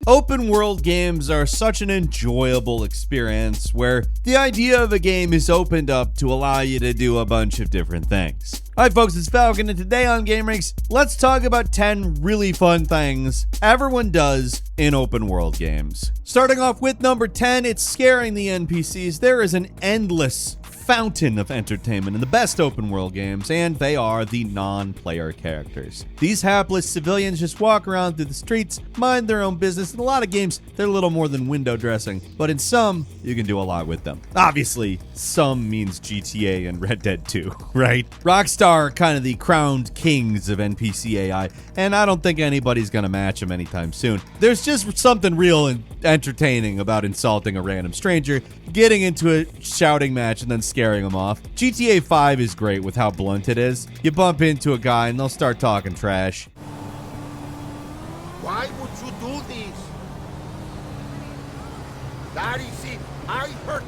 Open world games are such an enjoyable experience where the idea of a game is opened up to allow you to do a bunch of different things. Hi folks, it's Falcon, and today on gameranx, let's talk about 10 really fun things everyone does in open world games. Starting off with number 10, it's scaring the NPCs. There is an endless fountain of entertainment in the best open world games, and they are the non-player characters. These hapless civilians just walk around through the streets, mind their own business. In a lot of games, they're a little more than window dressing, but in some, you can do a lot with them. Obviously, some means GTA and Red Dead 2, right? Rockstar are kind of the crowned kings of NPC AI, and I don't think anybody's gonna match them anytime soon. There's just something real and entertaining about insulting a random stranger, getting into a shouting match, and then scaring them off. GTA 5 is great with how blunt it is. You bump into a guy and they'll start talking trash. Why would you do this? Daddy, see, I hurt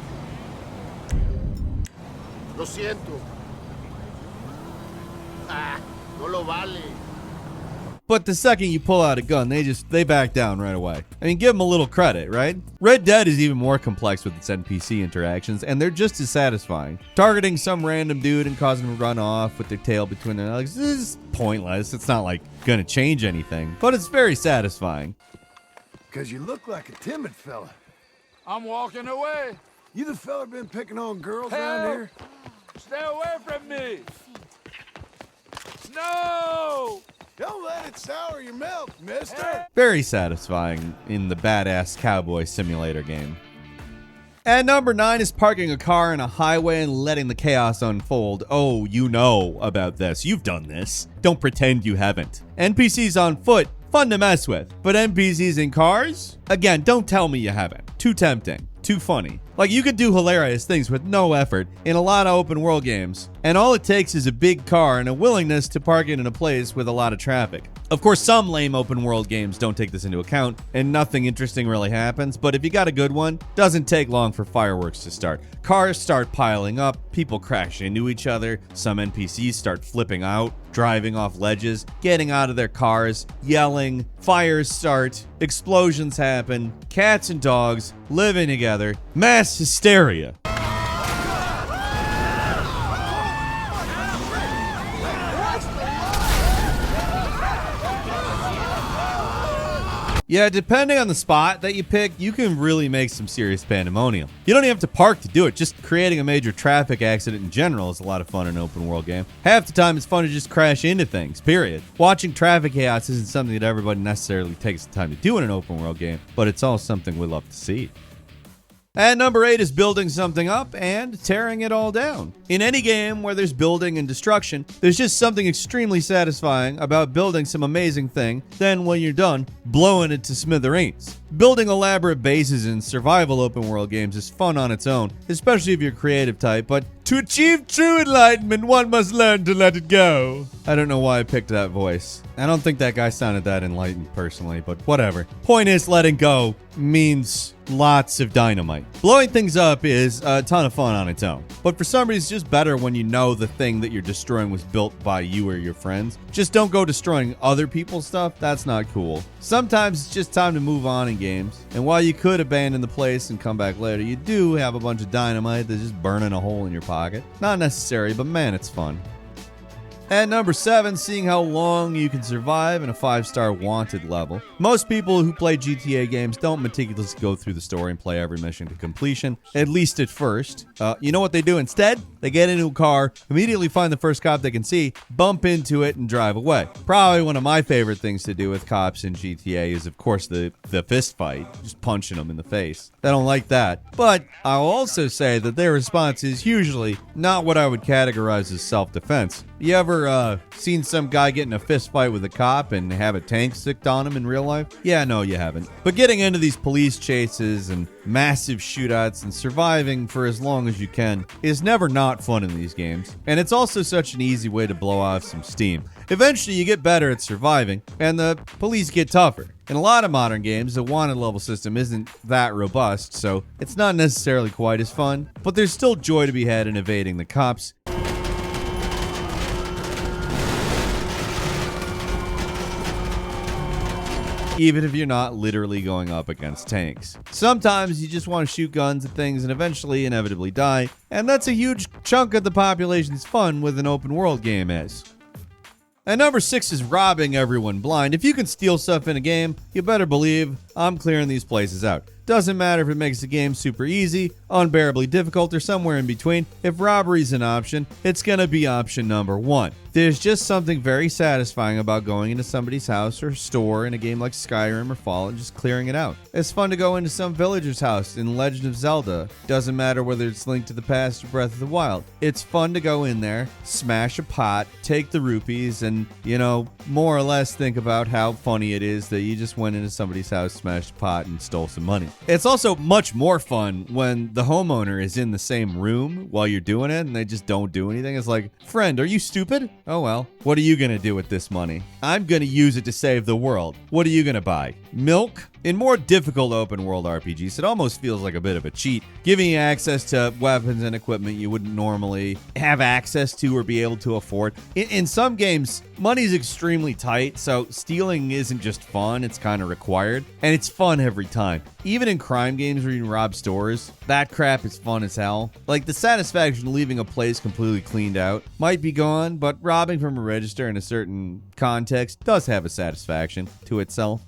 you. Lo siento. No lo vale. But the second you pull out a gun, they back down right away. I mean, give them a little credit, right? Red Dead is even more complex with its NPC interactions, and they're just as satisfying. Targeting some random dude and causing him to run off with their tail between their legs is pointless. It's not like gonna change anything, but it's very satisfying. Cause you look like a timid fella. I'm walking away. You the fella been picking on girls Help! around here? Stay away from me. No! Don't let it sour your milk, mister. Very satisfying in the badass cowboy simulator game. And number 9 is parking a car in a highway and letting the chaos unfold. Oh, you know about this. You've done this. Don't pretend you haven't. NPCs on foot, fun to mess with. But NPCs in cars? Again, don't tell me you haven't. Too tempting. Too funny. Like, you could do hilarious things with no effort in a lot of open world games, and all it takes is a big car and a willingness to park it in a place with a lot of traffic. Of course, some lame open world games don't take this into account, and nothing interesting really happens, but if you got a good one, doesn't take long for fireworks to start. Cars start piling up, people crash into each other, some NPCs start flipping out, driving off ledges, getting out of their cars, yelling, fires start, explosions happen, cats and dogs living together, mass hysteria. Yeah, depending on the spot that you pick, you can really make some serious pandemonium. You don't even have to park to do it. Just creating a major traffic accident in general is a lot of fun in an open world game. Half the time, it's fun to just crash into things, period. Watching traffic chaos isn't something that everybody necessarily takes the time to do in an open world game, but it's all something we love to see. And number 8 is building something up and tearing it all down. In any game where there's building and destruction, there's just something extremely satisfying about building some amazing thing, then when you're done, blowing it to smithereens. Building elaborate bases in survival open world games is fun on its own, especially if you're a creative type, but to achieve true enlightenment, one must learn to let it go. I don't know why I picked that voice. I don't think that guy sounded that enlightened personally, but whatever. Point is, letting go means lots of dynamite. Blowing things up is a ton of fun on its own, but for some reason it's just better when you know the thing that you're destroying was built by you or your friends. Just don't go destroying other people's stuff. That's not cool. Sometimes it's just time to move on in games, and while you could abandon the place and come back later, you do have a bunch of dynamite that's just burning a hole in your pocket. Not necessary, but man, it's fun. At number 7, seeing how long you can survive in a 5-star wanted level. Most people who play GTA games don't meticulously go through the story and play every mission to completion, at least at first. You know what they do instead? They get into a car, immediately find the first cop they can see, bump into it, and drive away. Probably one of my favorite things to do with cops in GTA is, of course, the fist fight, just punching them in the face. They don't like that. But I'll also say that their response is usually not what I would categorize as self-defense. You ever seen some guy get in a fist fight with a cop and have a tank sticked on him in real life? Yeah, no, you haven't. But getting into these police chases and massive shootouts and surviving for as long as you can is never not fun in these games. And it's also such an easy way to blow off some steam. Eventually, you get better at surviving, and the police get tougher. In a lot of modern games, the wanted level system isn't that robust, so it's not necessarily quite as fun, but there's still joy to be had in evading the cops. even if you're not literally going up against tanks. Sometimes you just want to shoot guns at things and eventually inevitably die, and that's a huge chunk of the population's fun with an open world game is. And number 6 is robbing everyone blind. If you can steal stuff in a game, you better believe I'm clearing these places out. Doesn't matter if it makes the game super easy, unbearably difficult, or somewhere in between. If robbery's an option, it's gonna be option number 1. There's just something very satisfying about going into somebody's house or store in a game like Skyrim or Fallout and just clearing it out. It's fun to go into some villager's house in Legend of Zelda. Doesn't matter whether it's Link to the Past or Breath of the Wild. It's fun to go in there, smash a pot, take the rupees, and, more or less think about how funny it is that you just went into somebody's house, smashed a pot, and stole some money. It's also much more fun when the homeowner is in the same room while you're doing it and they just don't do anything. It's like, friend, are you stupid? Oh well, what are you gonna do with this money? I'm gonna use it to save the world. What are you gonna buy? Milk? In more difficult open world RPGs, it almost feels like a bit of a cheat, giving you access to weapons and equipment you wouldn't normally have access to or be able to afford. In some games, money's extremely tight, so stealing isn't just fun, it's kind of required, and it's fun every time. Even in crime games where you can rob stores, that crap is fun as hell. Like, the satisfaction of leaving a place completely cleaned out might be gone, but robbing from a register in a certain context does have a satisfaction to itself.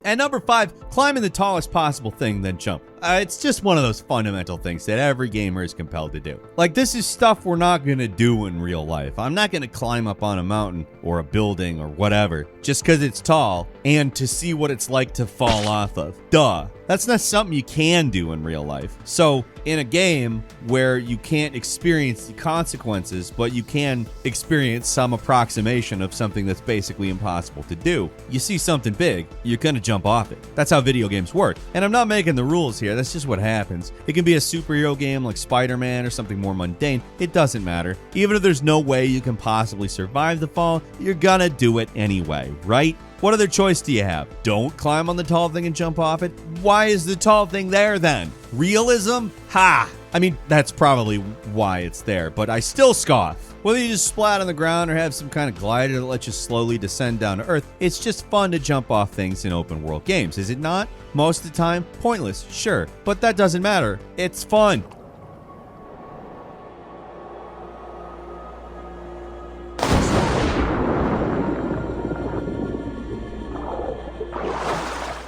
And number 5, climbing the tallest possible thing, then jump. It's just one of those fundamental things that every gamer is compelled to do. Like, this is stuff we're not going to do in real life. I'm not going to climb up on a mountain or a building or whatever just because it's tall and to see what it's like to fall off of. Duh. That's not something you can do in real life. So in a game where you can't experience the consequences, but you can experience some approximation of something that's basically impossible to do, you see something big, you're going to jump off it. That's how video games work. And I'm not making the rules here. That's just what happens. It can be a superhero game like Spider-Man or something more mundane. It doesn't matter. Even if there's no way you can possibly survive the fall, you're gonna do it anyway, right? What other choice do you have? Don't climb on the tall thing and jump off it? Why is the tall thing there then? Realism? Ha! I mean, that's probably why it's there, but I still scoff. Whether you just splat on the ground or have some kind of glider that lets you slowly descend down to Earth, it's just fun to jump off things in open world games, is it not? Most of the time, pointless, sure, but that doesn't matter. It's fun.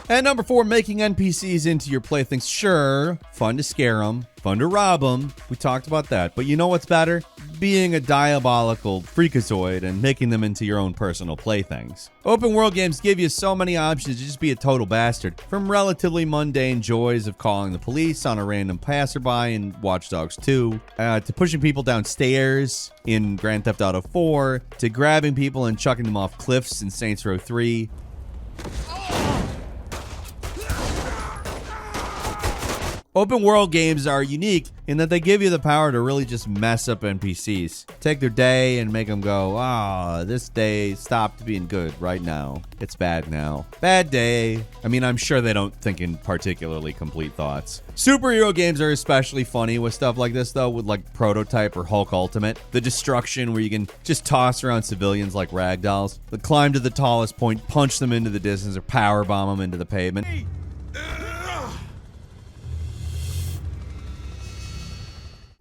And number 4, making NPCs into your playthings. Sure, fun to scare them, fun to rob them. We talked about that. But you know what's better? Being a diabolical freakazoid and making them into your own personal playthings. Open world games give you so many options to just be a total bastard. From relatively mundane joys of calling the police on a random passerby in Watch Dogs 2, to pushing people downstairs in Grand Theft Auto 4, to grabbing people and chucking them off cliffs in Saints Row 3. Open world games are unique in that they give you the power to really just mess up NPCs. Take their day and make them go, this day stopped being good right now. It's bad now. Bad day. I mean, I'm sure they don't think in particularly complete thoughts. Superhero games are especially funny with stuff like this, though, with like Prototype or Hulk Ultimate. The destruction where you can just toss around civilians like ragdolls. The climb to the tallest point, punch them into the distance, or power bomb them into the pavement.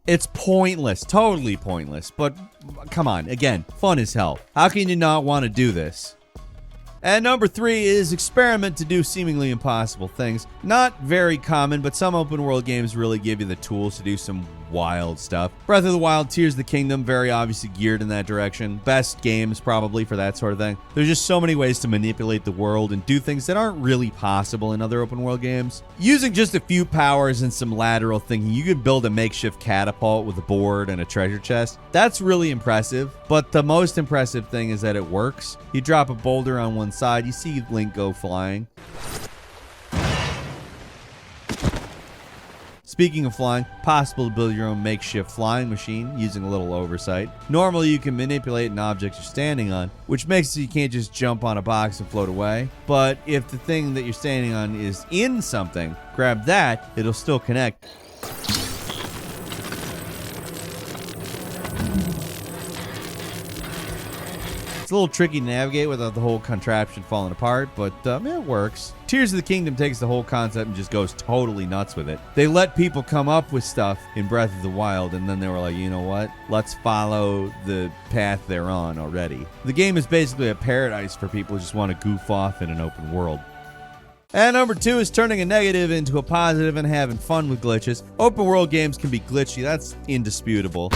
It's pointless, totally pointless, but come on, again, fun as hell. How can you not want to do this? And number 3 is experiment to do seemingly impossible things. Not very common, but some open world games really give you the tools to do some wild stuff. Breath of the Wild, Tears of the Kingdom, very obviously geared in that direction. Best games probably for that sort of thing. There's just so many ways to manipulate the world and do things that aren't really possible in other open world games. Using just a few powers and some lateral thinking, you could build a makeshift catapult with a board and a treasure chest. That's really impressive, but the most impressive thing is that it works. You drop a boulder on one side, you see Link go flying. Speaking of flying, possible to build your own makeshift flying machine using a little oversight. Normally you can manipulate an object you're standing on, which makes it so you can't just jump on a box and float away. But if the thing that you're standing on is in something, grab that, it'll still connect. It's a little tricky to navigate without the whole contraption falling apart, but it works. Tears of the Kingdom takes the whole concept and just goes totally nuts with it. They let people come up with stuff in Breath of the Wild, and then they were like, you know what? Let's follow the path they're on already. The game is basically a paradise for people who just want to goof off in an open world. And number 2 is turning a negative into a positive and having fun with glitches. Open world games can be glitchy, that's indisputable.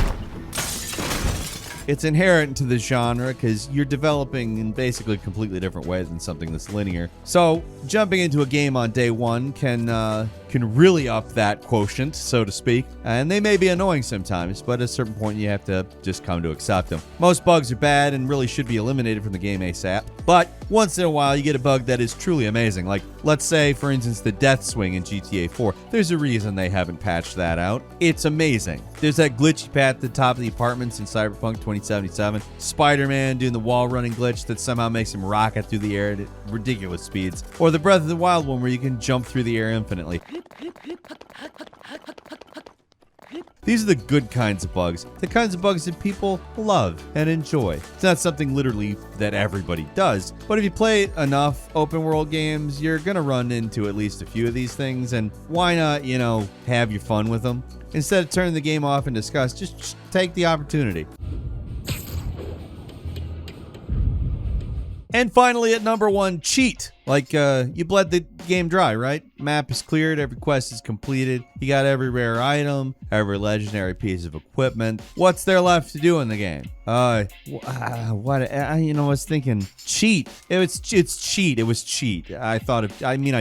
It's inherent to the genre because you're developing in basically a completely different way than something that's linear. So jumping into a game on day one can really up that quotient, so to speak. And they may be annoying sometimes, but at a certain point you have to just come to accept them. Most bugs are bad and really should be eliminated from the game ASAP. But once in a while you get a bug that is truly amazing. Like, let's say, for instance, the death swing in GTA 4. There's a reason they haven't patched that out. It's amazing. There's that glitchy path at the top of the apartments in Cyberpunk 2077. Spider-Man doing the wall running glitch that somehow makes him rocket through the air at ridiculous speeds. Or the Breath of the Wild one where you can jump through the air infinitely. These are the good kinds of bugs, the kinds of bugs that people love and enjoy. It's not something literally that everybody does, but if you play enough open world games, you're gonna run into at least a few of these things, and why not, have your fun with them? Instead of turning the game off in disgust, just take the opportunity. And finally, at number 1, cheat. Like, you bled the game dry, right? Map is cleared, every quest is completed, you got every rare item, every legendary piece of equipment. What's there left to do in the game? I was thinking, cheat. It's cheat. It was cheat. I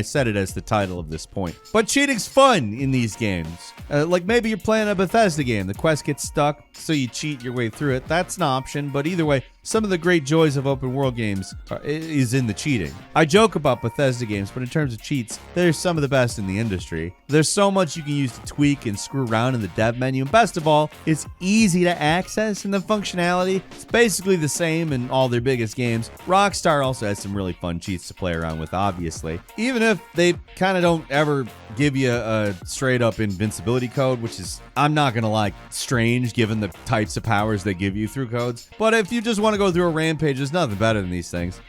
said it as the title of this point. But cheating's fun in these games. Like maybe you're playing a Bethesda game, the quest gets stuck, so you cheat your way through it. That's an option, but either way, some of the great joys of open world games is in the cheating. I joke about Bethesda games, but in terms of cheats, they're some of the best in the industry. There's so much you can use to tweak and screw around in the dev menu, and best of all, it's easy to access, and the functionality is basically the same in all their biggest games. Rockstar also has some really fun cheats to play around with, obviously. Even if they kind of don't ever give you a straight up invincibility code, which is, I'm not gonna lie, strange given the types of powers they give you through codes. But if you just want to go through a rampage, there's nothing better than these things.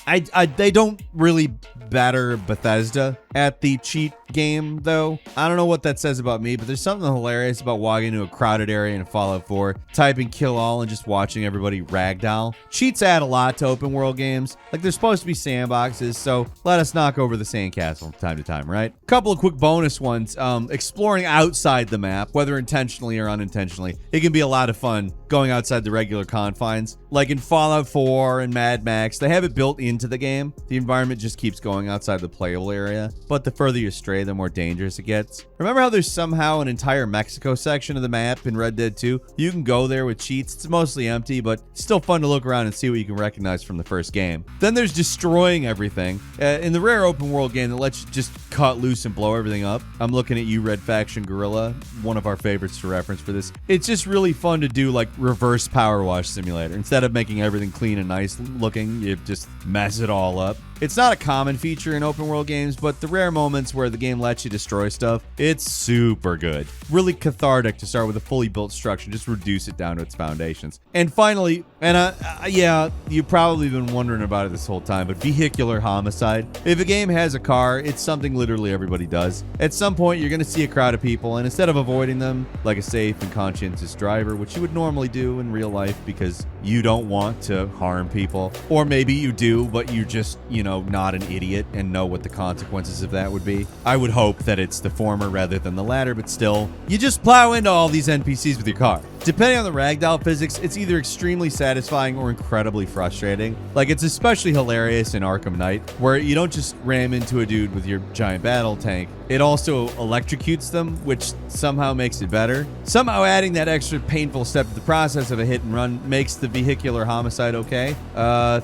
They don't really batter Bethesda at the cheat game, though. I don't know what that says about me, but there's something hilarious about walking into a crowded area in Fallout 4, typing kill all, and just watching everybody ragdoll. Cheats add a lot to open world games. Like, they're supposed to be sandboxes, so let us knock over the sandcastle from time to time, right? Couple of quick bonus ones. Exploring outside the map, whether intentionally or unintentionally, it can be a lot of fun going outside the regular confines. Like in Fallout 4 and Mad Max, they have it built into the game. The environment just keeps going outside the playable area, but the further you stray, the more dangerous it gets. Remember how there's somehow an entire Mexico section of the map in Red Dead 2? You can go there with cheats. It's mostly empty, but it's still fun to look around and see what you can recognize from the first game. Then there's destroying everything. In the rare open world game that lets you just cut loose and blow everything up. I'm looking at you, Red Faction Gorilla, one of our favorites to reference for this. It's just really fun to do like reverse power wash simulator. Instead of making everything clean and nice looking, you just mess it all up. It's not a common feature in open world games, but the rare moments where the game lets you destroy stuff, it's super good. Really cathartic to start with a fully built structure, just reduce it down to its foundations. And finally, yeah, you've probably been wondering about it this whole time, but vehicular homicide. If a game has a car, it's something literally everybody does. At some point, you're going to see a crowd of people, and instead of avoiding them like a safe and conscientious driver, which you would normally do in real life because you don't want to harm people, or maybe you do, but you just, not an idiot and know what the consequences of that would be. I would hope that it's the former rather than the latter, but still, you just plow into all these NPCs with your car. Depending on the ragdoll physics, it's either extremely satisfying or incredibly frustrating. Like, it's especially hilarious in Arkham Knight, where you don't just ram into a dude with your giant battle tank, it also electrocutes them, which somehow makes it better. Somehow adding that extra painful step to the process of a hit and run makes the vehicular homicide okay.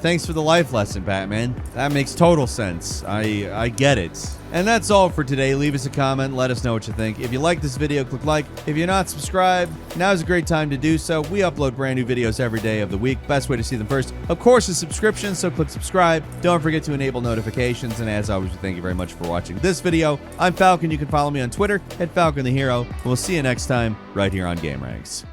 Thanks for the life lesson, Batman. That makes total sense. I get it. And that's all for today. Leave us a comment. Let us know what you think. If you like this video, click like. If you're not subscribed, now's a great time to do so. We upload brand new videos every day of the week. Best way to see them first, of course, is subscription, so click subscribe. Don't forget to enable notifications. And as always, thank you very much for watching this video. I'm Falcon. You can follow me on Twitter @FalconTheHero. We'll see you next time right here on gameranx.